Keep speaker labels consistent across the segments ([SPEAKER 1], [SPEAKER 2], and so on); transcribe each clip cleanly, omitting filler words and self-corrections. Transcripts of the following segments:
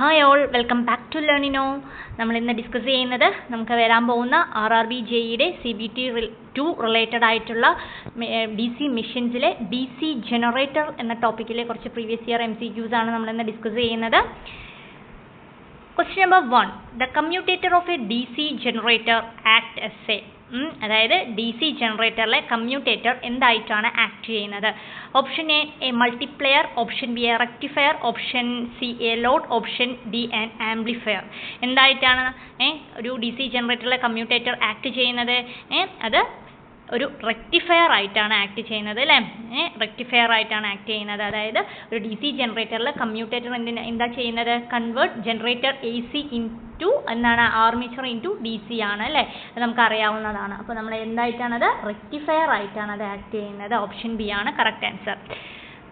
[SPEAKER 1] Hi all, welcome back to ലേണിനോ. നമ്മൾ ഇന്ന് ഡിസ്കസ് ചെയ്യുന്നത് നമുക്ക് വരാൻ പോകുന്ന RRB JEയുടെ CBT 2 റിലേറ്റഡ് ആയിട്ടുള്ള DC മെഷീൻസിലെ DC ജനറേറ്റർ എന്ന ടോപ്പിക്കിലെ കുറച്ച് പ്രീവിയസ് ഇയർ MCQs ആണ് നമ്മൾ ഇന്ന് ഡിസ്കസ് ചെയ്യുന്നത്. Question number 1. The commutator of a DC generator act as a അതായത് DC ജനറേറ്ററിലെ കമ്മ്യൂട്ടേറ്റർ എന്തായിട്ടാണ് ആക്ട് ചെയ്യുന്നത്? Option A multiplier, option B a rectifier, option C a load, option D an amplifier. എന്തായിട്ടാണ് ഒരു DC ജനറേറ്ററിലെ commutator act ചെയ്യുന്നത്? അത് ഒരു റെക്ടിഫയർ ആയിട്ടാണ് ആക്ട് ചെയ്യുന്നത് അല്ലേ? റെക്ടിഫയർ ആയിട്ടാണ് ആക്ട് ചെയ്യുന്നത്. അതായത് ഒരു DC ജനറേറ്ററിൽ കമ്മ്യൂട്ടേറ്റർ എന്താ ചെയ്യുന്നത്? കൺവേർട്ട് ജനറേറ്റർ AC ഇൻറ്റു എന്താണ് ആർമേച്ചർ ഇൻറ്റു DC ആണ് അല്ലേ? അത് നമുക്ക് അറിയാവുന്നതാണ്. അപ്പോൾ നമ്മൾ എന്തായിട്ടാണത്? റെക്ടിഫയർ ആയിട്ടാണ് അത് ആക്ട് ചെയ്യുന്നത്. ഓപ്ഷൻ ബി ആണ് correct answer.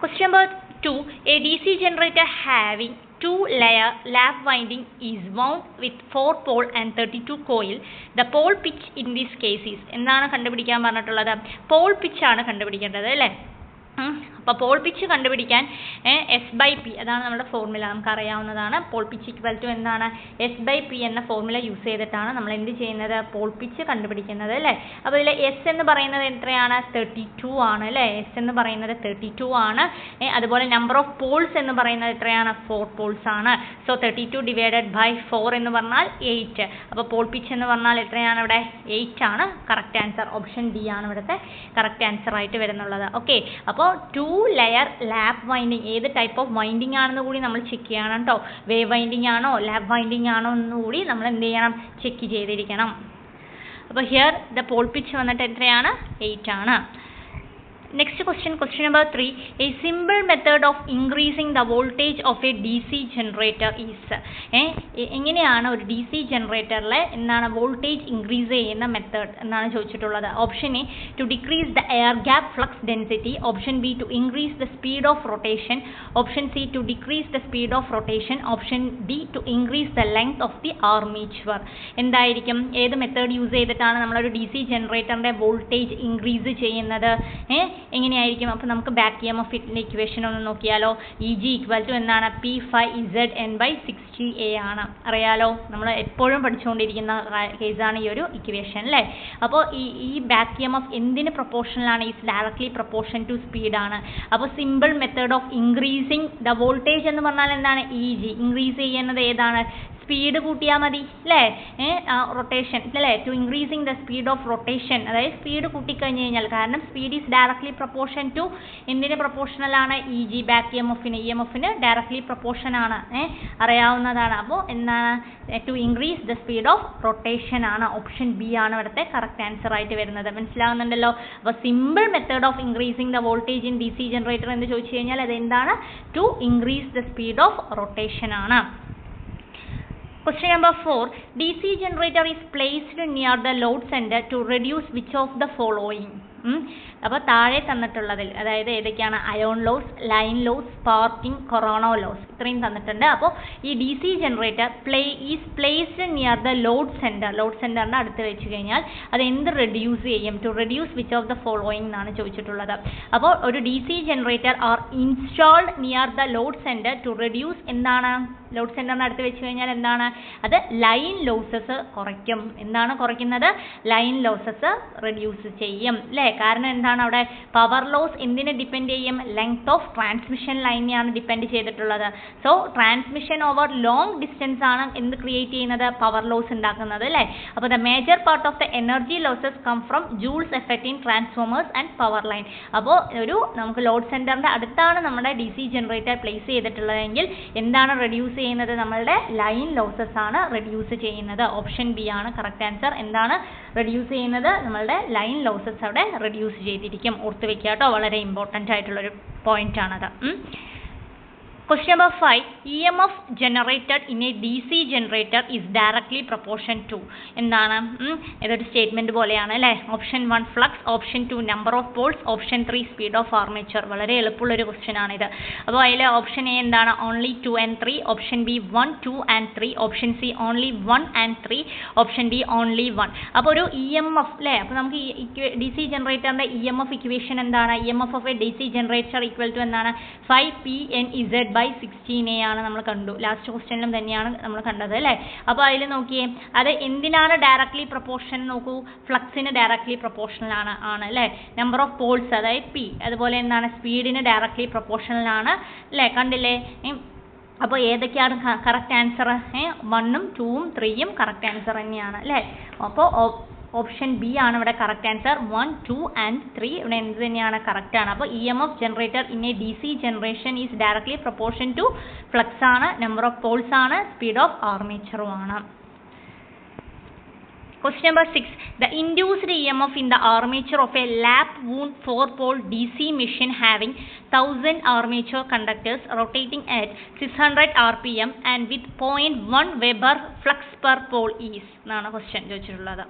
[SPEAKER 1] Question number 2. A DC generator having 2-layer lap winding is wound with 4 pole and 32 coil. The pole pitch in this case is എന്താണ് കണ്ടുപിടിക്കാൻ പറഞ്ഞിട്ടുള്ളത്? പോൾ പിച്ച് ആണ് കണ്ടുപിടിക്കേണ്ടത് അല്ലേ? അപ്പോൾ പോൾ പിച്ച് കണ്ടുപിടിക്കാൻ S/P അതാണ് നമ്മുടെ ഫോർമുല, നമുക്ക് അറിയാവുന്നതാണ്. പോൾ പിച്ച് ഈക്വൽ ടു എന്താണ്? S/P എന്ന ഫോർമുല യൂസ് ചെയ്തിട്ടാണ് നമ്മൾ എന്ത് ചെയ്യുന്നത്? പോൾ പിച്ച് കണ്ടുപിടിക്കുന്നത് അല്ലേ? അപ്പോൾ ഇതിൽ S എന്ന് പറയുന്നത് എത്രയാണ്? 32 ആണ് അല്ലേ? S എന്ന് പറയുന്നത് 32 ആണ്. അതുപോലെ നമ്പർ ഓഫ് പോൾസ് എന്ന് പറയുന്നത് എത്രയാണ്? 4 പോൾസ് ആണ്. സോ 32 ഡിവൈഡഡ് ബൈ 4 എന്ന് പറഞ്ഞാൽ 8. അപ്പോൾ പോൾ പിച്ച് എന്ന് പറഞ്ഞാൽ എത്രയാണ് ഇവിടെ? 8 ആണ് കറക്റ്റ് ആൻസർ. ഓപ്ഷൻ ഡി ആണ് ഇവിടുത്തെ കറക്റ്റ് ആൻസർ ആയിട്ട് വരുന്നുള്ളത്. ഓക്കെ, അപ്പോൾ 2-layer ലാപ്പ് വൈൻഡിങ് ഏത് ടൈപ്പ് ഓഫ് വൈൻഡിങ് ആണെന്ന് കൂടി നമ്മൾ ചെക്ക് ചെയ്യണം കേട്ടോ. വേവ് വൈൻഡിങ് ആണോ ലാപ്പ് വൈൻഡിങ് ആണോ എന്ന് കൂടി നമ്മൾ എന്ത് ചെയ്യണം? ചെക്ക് ചെയ്തിരിക്കണം. അപ്പോൾ ഹിയർ ദ പോൾ പിച്ച് വന്നിട്ട് എത്രയാണ്? 8 ആണ്. Next question number 3. A simple method of increasing the voltage of a DC generator is. എങ്ങനെയാണ് ഒരു DC ജനറേറ്ററിലെ എന്താണ് വോൾട്ടേജ് ഇൻക്രീസ് ചെയ്യുന്ന മെത്തേഡ് എന്നാണ് ചോദിച്ചിട്ടുള്ളത്? Option A to decrease the air gap flux density, option B to increase the speed of rotation, option C to decrease the speed of rotation, option D to increase the length of the armature. എന്തായിരിക്കും? ഏത് method use ചെയ്തിട്ടാണ് നമ്മളൊരു DC ജനറേറ്ററിൻ്റെ voltage increase ചെയ്യുന്നത്? എങ്ങനെയായിരിക്കും? അപ്പോൾ നമുക്ക് back EMF equation ഒന്ന് നോക്കിയാലോ. EG ഈക്വൽ ടു എന്താണ്? P5ZN/60A ആണ്. അറിയാലോ, നമ്മൾ എപ്പോഴും പഠിച്ചുകൊണ്ടിരിക്കുന്ന കേസാണ് ഈ ഒരു ഇക്വേഷൻ അല്ലേ? അപ്പോൾ ഈ ബാക്ക് EMF എന്തിന് പ്രൊപ്പോർഷണലാണ്? ഈസ് ഡയറക്ട്ലി പ്രൊപ്പോർഷൻ ടു സ്പീഡാണ്. അപ്പോൾ simple method of increasing the voltage എന്ന് പറഞ്ഞാൽ എന്താണ്? EG ഇൻക്രീസ് ചെയ്യുന്നത് ഏതാണ്? സ്പീഡ് കൂട്ടിയാൽ മതി അല്ലേ? റൊട്ടേഷൻ അല്ലേ? To increasing the speed of rotation, അതായത് സ്പീഡ് കൂട്ടിക്കഴിഞ്ഞ് കഴിഞ്ഞാൽ, കാരണം speed is directly proportion to എന്തിന് പ്രൊപ്പോർഷണലാണ്? EG ബാക്ക് EMFന് ഡയറക്ട്ലി പ്രൊപ്പോർഷൻ ആണ്, അറിയാവുന്നതാണ്. അപ്പോൾ എന്താണ്? To increase the speed of rotation ആണ്. ഓപ്ഷൻ ബി ആണ് ഇവിടുത്തെ കറക്റ്റ് ആൻസർ ആയിട്ട് വരുന്നത്. മനസ്സിലാവുന്നുണ്ടല്ലോ? അപ്പോൾ simple method of increasing the voltage in DC generator എന്ന് ചോദിച്ചു കഴിഞ്ഞാൽ അത് എന്താണ്? To increase the speed of rotation ആണ്. Question number 4. DC generator is placed near the load center to reduce which of the following? അപ്പോൾ താഴെ തന്നിട്ടുള്ളതിൽ, അതായത് ഏതൊക്കെയാണ്? Iron loss, line loss, sparking, corona loss, ഇത്രയും തന്നിട്ടുണ്ട്. അപ്പോൾ ഈ DC generator is placed near the load സെൻറ്ററിൻ്റെ അടുത്ത് വെച്ച് കഴിഞ്ഞാൽ അത് എന്ത് റെഡ്യൂസ് ചെയ്യും? To reduce which of the following എന്നാണ് ചോദിച്ചിട്ടുള്ളത്. അപ്പോൾ ഒരു DC generator are installed near the load centre to reduce എന്താണ്? ലോഡ് സെൻറ്ററിന് അടുത്ത് വെച്ച് കഴിഞ്ഞാൽ എന്താണ്? അത് ലൈൻ ലോസസ് കുറയ്ക്കും. എന്താണ് കുറയ്ക്കുന്നത്? ലൈൻ ലോസസ് റെഡ്യൂസ് ചെയ്യും അല്ലേ? കാരണം എന്താണ്? അവിടെ പവർ ലോസ് എന്തിനെ ഡിപ്പെൻഡ് ചെയ്യും? ലെങ്ത് ഓഫ് ട്രാൻസ്മിഷൻ ലൈനെയാണ് ഡിപ്പെൻഡ് ചെയ്തിട്ടുള്ളത്. So transmission over long distance ആണ് എന്ത് ക്രിയേറ്റ് ചെയ്യുന്നത്? പവർ ലോസ് ഉണ്ടാക്കുന്നത് അല്ലേ? അപ്പോൾ the major part of the energy losses come from joules effect in transformers and power line. അപ്പോൾ നമുക്ക് ലോഡ് സെൻറ്ററിൻ്റെ അടുത്താണ് നമ്മുടെ DC ജനറേറ്റർ പ്ലേസ് ചെയ്തിട്ടുള്ളതെങ്കിൽ എന്താണ് റെഡ്യൂസ് ചെയ്യുന്നത്? നമ്മളുടെ ലൈൻ ലോസസ് ആണ് റെഡ്യൂസ് ചെയ്യുന്നത്. ഓപ്ഷൻ ബി ആണ് കറക്റ്റ് ആൻസർ. എന്താണ് റെഡ്യൂസ് ചെയ്യുന്നത്? നമ്മളുടെ ലൈൻ ലോസസ് അവിടെ റെഡ്യൂസ് ചെയ്തിരിക്കും. ഓർത്ത് വെക്കുക കേട്ടോ, വളരെ ഇമ്പോർട്ടൻ്റ് ആയിട്ടുള്ളൊരു പോയിന്റ് ആണത്. Question number 5. EMF generated in a DC generator is directly proportion to എന്താണ്? ഇതൊരു സ്റ്റേറ്റ്മെന്റ് പോലെയാണ് അല്ലേ? Option 1 flux, option 2 number of Paul's, option 3 speed of armature. വളരെ എളുപ്പമുള്ളൊരു ക്വസ്റ്റ്യൻ ആണിത്. അപ്പോൾ അതിൽ ഓപ്ഷൻ എ എന്താണ്? Only 2 and 3, option B 1, 2 and 3, option C only 1 and 3, option D only 1. അപ്പോൾ ഒരു EMF അല്ലേ? അപ്പോൾ നമുക്ക് DC ജനറേറ്ററിന്റെ EMF ഇക്വേഷൻ എന്താണ്? EMF of a DC generator equal to എന്താണ്? 5PNZ by 16a ആണ് നമ്മൾ കണ്ടു. ലാസ്റ്റ് ക്വസ്റ്റ്യനിലും തന്നെയാണ് നമ്മൾ കണ്ടത് അല്ലേ. അപ്പോൾ അതിൽ നോക്കിയേ, അത് എന്തിനാണ് ഡയറക്ട്ലി പ്രൊപ്പോർഷൻ നോക്കൂ, ഫ്ലക്സിന് ഡയറക്ട്ലി പ്രൊപ്പോർഷണൽ ആണ് അല്ലേ. നമ്പർ ഓഫ് പോൾസ് അതായത് പി, അതുപോലെ എന്താണ് സ്പീഡിന് ഡയറക്ട്ലി പ്രൊപ്പോർഷണൽ ആണ് അല്ലേ, കണ്ടില്ലേ. അപ്പോൾ ഏതൊക്കെയാണ് കറക്റ്റ് ആൻസർ? 1ഉം 2ഉം 3ഉം കറക്റ്റ് ആൻസർ തന്നെയാണ് അല്ലേ. അപ്പോൾ ഓപ്ഷൻ ബി ആണ് ഇവിടെ കറക്റ്റ് ആൻസർ. 1, 2 ആൻഡ് 3 ഇവിടെ എന്ത് തന്നെയാണ്, കറക്റ്റ് ആണ്. അപ്പോൾ EMF generator in a DC generation is directly proportion to flux ആണ്, നമ്പർ ഓഫ് പോൾസ് ആണ്, സ്പീഡ് ഓഫ് ആർമേച്ചറും ആണ്. Question number 6. The induced EMF in the armature of a lap wound 4-pole DC machine having 1000 armature conductors rotating at 600 rpm and with 0.1 Weber flux per pole is എന്നാണ് question ചോദിച്ചിട്ടുള്ളത്.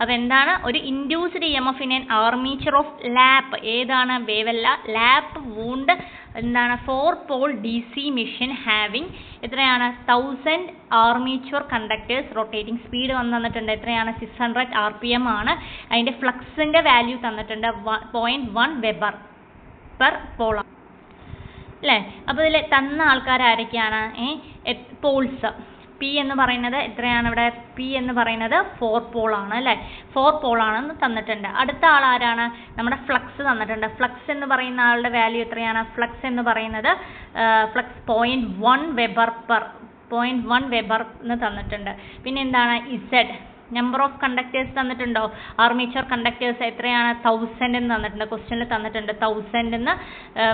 [SPEAKER 1] അപ്പോൾ എന്താണ് ഒരു induced EMF in an armature of lap, ഏതാണ് വേവല്ല, lap wound എന്താണ് 4-pole DC machine having എത്രയാണ് 1000 armature conductors rotating speed തന്നിട്ടുണ്ട്, എത്രയാണ് 600 rpm ആണ്. അതിൻ്റെ ഫ്ലക്സിൻ്റെ വാല്യൂ തന്നിട്ടുണ്ട് 0.1 വെബർ പെർ പോൾ അല്ലേ. അപ്പോൾ ഇതിൽ തന്ന ആൾക്കാർ ആരൊക്കെയാണ്? പോൾസ് പി എന്ന് പറയുന്നത് എത്രയാണ് ഇവിടെ? പി എന്ന് പറയുന്നത് 4-pole ആണ് അല്ലേ, 4-pole ആണെന്ന് തന്നിട്ടുണ്ട്. അടുത്ത ആൾ ആരാണ്? നമ്മുടെ ഫ്ലക്സ് തന്നിട്ടുണ്ട്. ഫ്ലക്സ് എന്ന് പറയുന്ന ആളുടെ വാല്യൂ എത്രയാണ്? ഫ്ലക്സ് എന്ന് പറയുന്നത് ഫ്ലക്സ് 0.1 വെബർ എന്ന് തന്നിട്ടുണ്ട്. പിന്നെ എന്താണ്? ഇസഡ് നമ്പർ ഓഫ് കണ്ടക്ടേഴ്സ് തന്നിട്ടുണ്ടോ? ആർമേച്ചർ കണ്ടക്ടേഴ്സ് എത്രയാണ്? 1000 എന്ന് തന്നിട്ടുണ്ട്, ക്വസ്റ്റ്യനിൽ തന്നിട്ടുണ്ട്. 1000 എന്ന്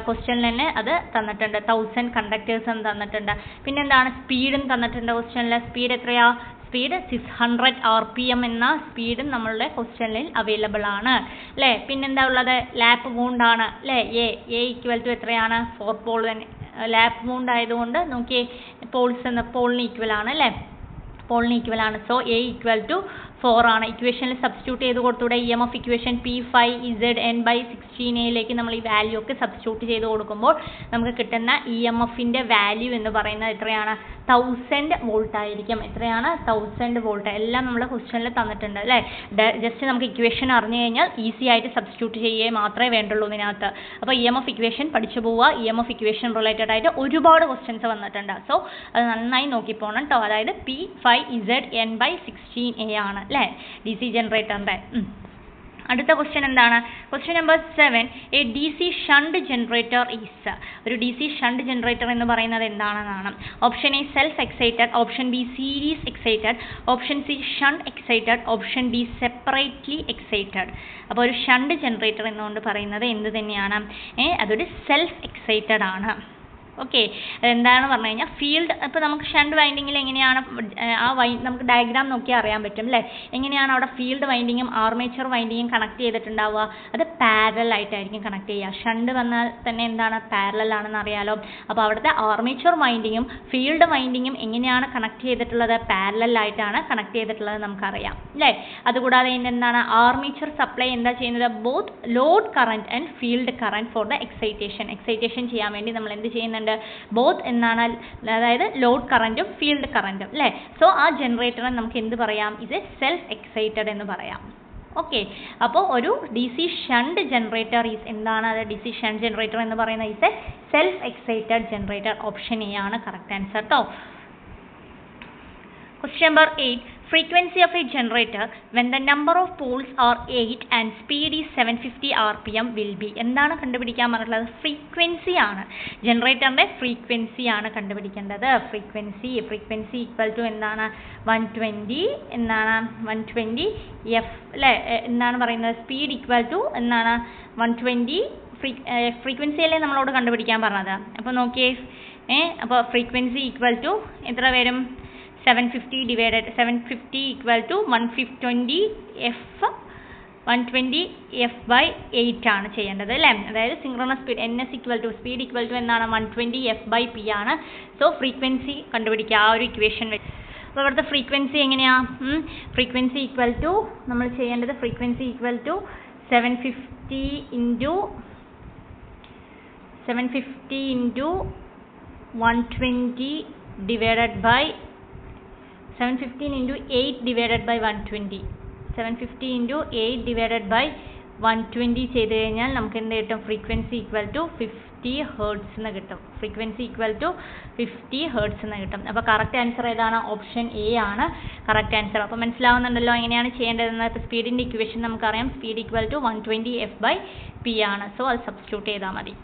[SPEAKER 1] ക്വസ്റ്റ്യനിൽ തന്നെ അത് തന്നിട്ടുണ്ട്, 1000 കണ്ടക്ടേഴ്സ് എന്ന് തന്നിട്ടുണ്ട്. പിന്നെന്താണ്? സ്പീഡും തന്നിട്ടുണ്ട് ക്വസ്റ്റ്യനിൽ. സ്പീഡ് എത്രയാ? സ്പീഡ് 600 rpm എന്ന സ്പീഡും നമ്മളുടെ ക്വസ്റ്റ്യനിൽ അവൈലബിൾ ആണ് അല്ലേ. പിന്നെന്താ ഉള്ളത്? ലാപ്പ് വൂണ്ട് ആണ് അല്ലേ. എ ഈക്വൽ ടു എത്രയാണ്? 4-pole തന്നെ. ലാപ്പ് വൂണ്ട് ആയതുകൊണ്ട് നോക്കിയേ, പോൾസ് എന്ന പോളിന് ഈക്വൽ ആണ് അല്ലേ, പോളിന് ഈക്വൽ ആണ്. സോ എ ഈക്വൽ ടു 4 ആണ്. ഇക്വേഷനിൽ സബ്സ്റ്റിറ്റ്യൂട്ട് ചെയ്ത് കൊടുത്തൂടെ? EMF ഇക്വേഷൻ P5ZN/16a നമ്മൾ ഈ വാല്യൂ ഒക്കെ സബ്സ്റ്റിറ്റ്യൂട്ട് ചെയ്ത് കൊടുക്കുമ്പോൾ നമുക്ക് കിട്ടുന്ന EMFിൻ്റെ വാല്യൂ എന്ന് പറയുന്നത് എത്രയാണ്? 1000 വോൾട്ട് ആയിരിക്കും. എത്രയാണ്? 1000 വോൾട്ട്. എല്ലാം നമ്മൾ ക്വസ്റ്റ്യനിൽ തന്നിട്ടുണ്ട് അല്ലേ. ജസ്റ്റ് നമുക്ക് ഇക്വേഷൻ അറിഞ്ഞു കഴിഞ്ഞാൽ ഈസി ആയിട്ട് സബ്സ്റ്റിറ്റ്യൂട്ട് ചെയ്യുക മാത്രമേ വേണ്ടുള്ളൂ ഇതിനകത്ത്. അപ്പോൾ EMF ഇക്വേഷൻ പഠിച്ചു പോവുക. EMF ഇക്വേഷൻ റിലേറ്റഡ് ആയിട്ട് ഒരുപാട് ക്വസ്റ്റ്യൻസ് വന്നിട്ടുണ്ട്. സോ അത് നന്നായി നോക്കി പോകണം കേട്ടോ. അതായത് P5ZN/16a ആണ് അല്ലേ, DC ജനറേറ്ററിൻ്റെ. അടുത്ത ക്വസ്റ്റ്യൻ എന്താണ്? Question number 7. A DC shunt generator is. ഒരു DC ഷണ്ട് ജനറേറ്റർ എന്ന് പറയുന്നത് എന്താണെന്നാണ്. Option A self excited, option B series excited, option C shunt excited, option D separately excited. അപ്പോൾ ഒരു ഷണ്ട് ജനറേറ്റർ എന്നുകൊണ്ട് പറയുന്നത് എന്ത് തന്നെയാണ്? അതൊരു സെൽഫ് എക്സൈറ്റഡ് ആണ്. ഓക്കെ, അതെന്താണെന്ന് പറഞ്ഞു കഴിഞ്ഞാൽ ഫീൽഡ്, ഇപ്പോൾ നമുക്ക് ഷണ്ട് വൈൻഡിങ്ങിൽ എങ്ങനെയാണ് നമുക്ക് ഡയഗ്രാം നോക്കിയാൽ അറിയാൻ പറ്റും അല്ലേ, എങ്ങനെയാണ് അവിടെ ഫീൽഡ് വൈൻഡിങ്ങും ആർമേച്ചർ വൈൻഡിങ്ങും കണക്ട് ചെയ്തിട്ടുണ്ടാവുക? അത് പാരലൽ ആയിട്ടായിരിക്കും കണക്ട് ചെയ്യുക. ഷണ്ട് വന്നാൽ തന്നെ എന്താണ്? പാരലൽ ആണെന്ന് അറിയാലോ. അപ്പോൾ അവിടുത്തെ ആർമേച്ചർ വൈൻഡിങ്ങും ഫീൽഡ് വൈൻഡിങ്ങും എങ്ങനെയാണ് കണക്ട് ചെയ്തിട്ടുള്ളത്? പാരലൽ ആയിട്ടാണ് കണക്ട് ചെയ്തിട്ടുള്ളത് നമുക്കറിയാം അല്ലേ. അതുകൂടാതെ എന്താണ്? ആർമേച്ചർ സപ്ലൈ എന്താ ചെയ്യുന്നത്? Both load current and field current for the excitation ചെയ്യാൻ വേണ്ടി നമ്മൾ എന്ത് ചെയ്യുന്നുണ്ട്? ബോത്ത് എന്നാണ്, അതായത് ലോഡ് കറന്റും ഫീൽഡ് കറന്റും അല്ലേ. സോ ആ ജനറേറ്ററിനെ നമുക്ക് എന്ത് പറയാം? ഇത് സെൽഫ് എക്സൈറ്റഡ് എന്ന് പറയാം. ഓക്കെ, അപ്പോൾ ഒരു DC ഷണ്ട് ജനറേറ്റർ ഈസ് എന്താണ്? അത് DC ഷണ്ട് ജനറേറ്റർ എന്ന് പറയുന്നത് is A self excited generator. Option A ആണ് കറക്റ്റ് ആൻസർ കേട്ടോ. Question number 8. Frequency of a generator when the number of poles are 8 and speed is 750 rpm will be. എന്താണ് കണ്ടുപിടിക്കാൻ പറഞ്ഞിട്ടുള്ളത്? Frequency ആണ്. ജനറേറ്ററിൻ്റെ frequency ആണ് കണ്ടുപിടിക്കേണ്ടത്. ഫ്രീക്വൻസി ഈക്വൽ ടു എന്താണ്? 120 എന്താണ്? 120 എഫ് അല്ലേ, എന്താണ് പറയുന്നത്? സ്പീഡ് ഈക്വൽ ടു എന്താണ്? 120 ഫ്രീക്വൻസി അല്ലേ നമ്മളോട് കണ്ടുപിടിക്കാൻ പറഞ്ഞത്. അപ്പോൾ നോക്കിയേ, അപ്പോൾ ഫ്രീക്വൻസി ഈക്വൽ ടു എത്ര വരും? 750 equal to 120 f/8 ആണ് ചെയ്യേണ്ടത് അല്ലേ. അതായത് synchronous speed NS equal to speed equal to എന്താണ്? 120 f/p ആണ്. സോ ഫ്രീക്വൻസി കണ്ടുപിടിക്കുക ആ ഒരു ഇക്വേഷൻ വെച്ച്. അപ്പോൾ ഇവിടുത്തെ ഫ്രീക്വൻസി എങ്ങനെയാണ്? ഫ്രീക്വൻസി ഈക്വൽ ടു നമ്മൾ ചെയ്യേണ്ടത് frequency equal to 750 into 120 divided by 750 into 8 divided by 120. 750 into 8 divided by 120 ചെയ്ത് കഴിഞ്ഞാൽ നമുക്ക് എന്ത് കിട്ടും? ഫ്രീക്വൻസി ഈക്വൽ ടു 50 ഹെർട്സ് എന്ന് കിട്ടും. ഫ്രീക്വൻസി ഈക്വൽ ടു 50 ഹെർട്സ് എന്ന് കിട്ടും. അപ്പോൾ കറക്റ്റ് ആൻസർ ഏതാണ്? ഓപ്ഷൻ എ ആണ് കറക്റ്റ് ആൻസർ. അപ്പോൾ മനസ്സിലാവുന്നുണ്ടല്ലോ എങ്ങനെയാണ് ചെയ്യേണ്ടതെന്ന്. ഇപ്പോൾ സ്പീഡിൻ്റെ ഇക്വേഷൻ നമുക്കറിയാം. സ്പീഡ് ഈക്വൽ ടു 120 f/p ആണ്. സോ അത് സബ്സ്റ്റിറ്റ്യൂട്ട് ചെയ്താൽ മതി.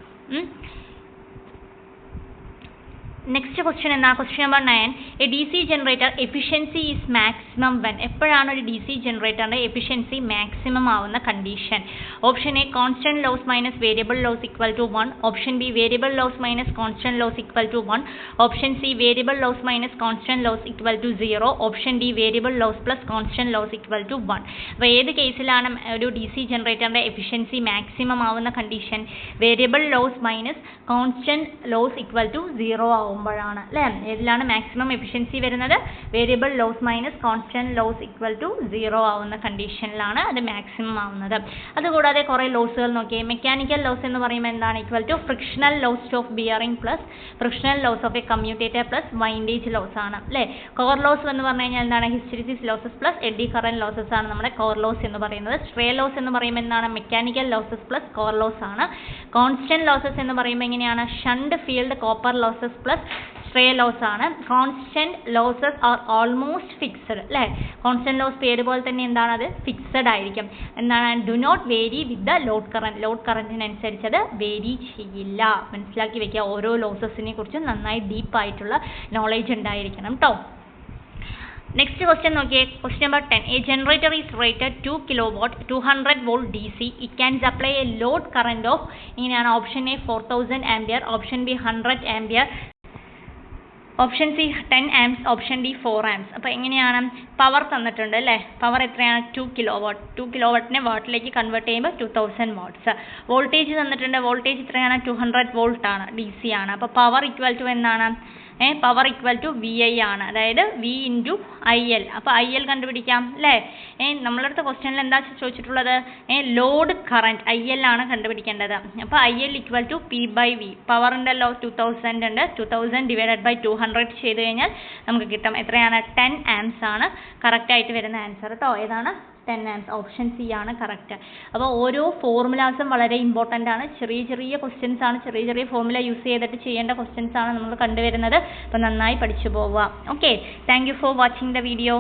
[SPEAKER 1] നെക്സ്റ്റ് ക്വസ്റ്റ്യൻ എന്താ? Question number 9. A D C generator efficiency is maximum when. എപ്പോഴാണ് ഒരു ഡി സി ജനറേറ്ററിൻ്റെ എഫിഷ്യൻസി മാക്സിമം ആവുന്ന condition? Option A constant loss minus variable loss equal to 1. Option B variable loss minus constant loss equal to 1. Option C variable loss minus constant loss equal to 0. Option D variable loss plus constant loss equal to 1. അപ്പോൾ ഏത് കേസിലാണ് ഒരു D C ജനറേറ്ററിൻ്റെ efficiency maximum ആവുന്ന condition? Variable loss minus constant loss equal to 0 ആവുമ്പോഴാണ് അല്ലേ? ഏതിലാണ് maximum efficiency വരുന്നത്? Variable loss minus constant loss equal to 0 ആവുന്ന കണ്ടീഷനിലാണ് അത് മാക്സിമം ആവുന്നത്. അതുകൂടാതെ കുറേ ലോസുകൾ നോക്കിയേ. മെക്കാനിക്കൽ ലോസ് എന്ന് പറയുമ്പോൾ എന്താണ്? Equal to frictional loss of bearing plus frictional loss of a commutator plus windage loss ആണ് അല്ലേ? കോർ ലോസ് എന്ന് പറഞ്ഞു കഴിഞ്ഞാൽ എന്താണ്? Hysteresis losses plus eddy current losses ആണ് നമ്മുടെ കോർ ലോസ് എന്ന് പറയുന്നത്. സ്ട്രേ ലോസ് എന്ന് പറയുമ്പോൾ എന്താണ്? Mechanical losses plus core loss ആണ്. കോൺസ്റ്റന്റ് ലോസസ് എന്ന് പറയുമ്പോൾ എങ്ങനെയാണ്? Shunt field copper losses plus stray loss ആണ്. Constant losses are almost fixed അല്ലേ? കോൺസ്റ്റന്റ് ലോസ് പേര് പോലെ തന്നെ എന്താണ്? അത് ഫിക്സഡ് ആയിരിക്കും. എന്താണ്? Do not vary with the load current. Load കറന്റിനനുസരിച്ച് അത് വേരി ചെയ്യില്ല. മനസ്സിലാക്കി വെക്കുക. ഓരോ ലോസസിനെ കുറിച്ചും നന്നായി ഡീപ്പായിട്ടുള്ള നോളേജ് ഉണ്ടായിരിക്കണം കേട്ടോ. നെക്സ്റ്റ് ക്വസ്റ്റ്യൻ നോക്കിയേ. Question number 10. A generator is rated 2 kW 200 volt D C. It can supply a load current of ഇങ്ങനെയാണ്. Option A 4000 ampere, option B 100 ampere, option C 10 amps, option D 4 amps. അപ്പോൾ എങ്ങനെയാണ്? Power തന്നിട്ടുണ്ട് അല്ലേ? Power എത്രയാണ്? 2 kW. 2 kW വാട്ടിലേക്ക് convert ചെയ്യുമ്പോൾ 2000 watts. Voltage തന്നിട്ടുണ്ട്. Voltage എത്രയാണ്? 200 volt ആണ്, ഡി സി ആണ്. അപ്പോൾ പവർ ഈക്വൽ ടു എന്താണ്? Power equal to V I ആണ്. അതായത് വി ഇൻറ്റു ഐ എൽ. അപ്പോൾ ഐ എൽ കണ്ടുപിടിക്കാം അല്ലേ? നമ്മളടുത്ത ക്വസ്റ്റ്യനിൽ എന്താ ചോദിച്ചിട്ടുള്ളത്? ലോഡ് കറന്റ് ഐ എൽ ആണ് കണ്ടുപിടിക്കേണ്ടത്. അപ്പോൾ I L equal to P by V. Power ഉണ്ടല്ലോ 2000 ഉണ്ട്. 2000 ഡിവൈഡഡ് ബൈ 200 ചെയ്ത് കഴിഞ്ഞാൽ നമുക്ക് കിട്ടും എത്രയാണ്? 10 ആംപ്സ് ആണ് കറക്റ്റായിട്ട് വരുന്ന ആൻസർ കേട്ടോ. ഏതാണ്? 10 ആംപ്സ്. ഓപ്ഷൻ സി ആണ് കറക്റ്റ്. അപ്പോൾ ഓരോ ഫോർമുലാസും വളരെ ഇമ്പോർട്ടൻ്റ് ആണ്. ചെറിയ ചെറിയ ക്വസ്റ്റ്യൻസ് ആണ്. ചെറിയ ചെറിയ ഫോർമുല യൂസ് ചെയ്തിട്ട് ചെയ്യേണ്ട ക്വസ്റ്റ്യൻസ് ആണ് നമ്മൾ കണ്ടുവരുന്നത്. അപ്പോൾ നന്നായി പഠിച്ചു പോവുക. Okay, thank you for watching the video.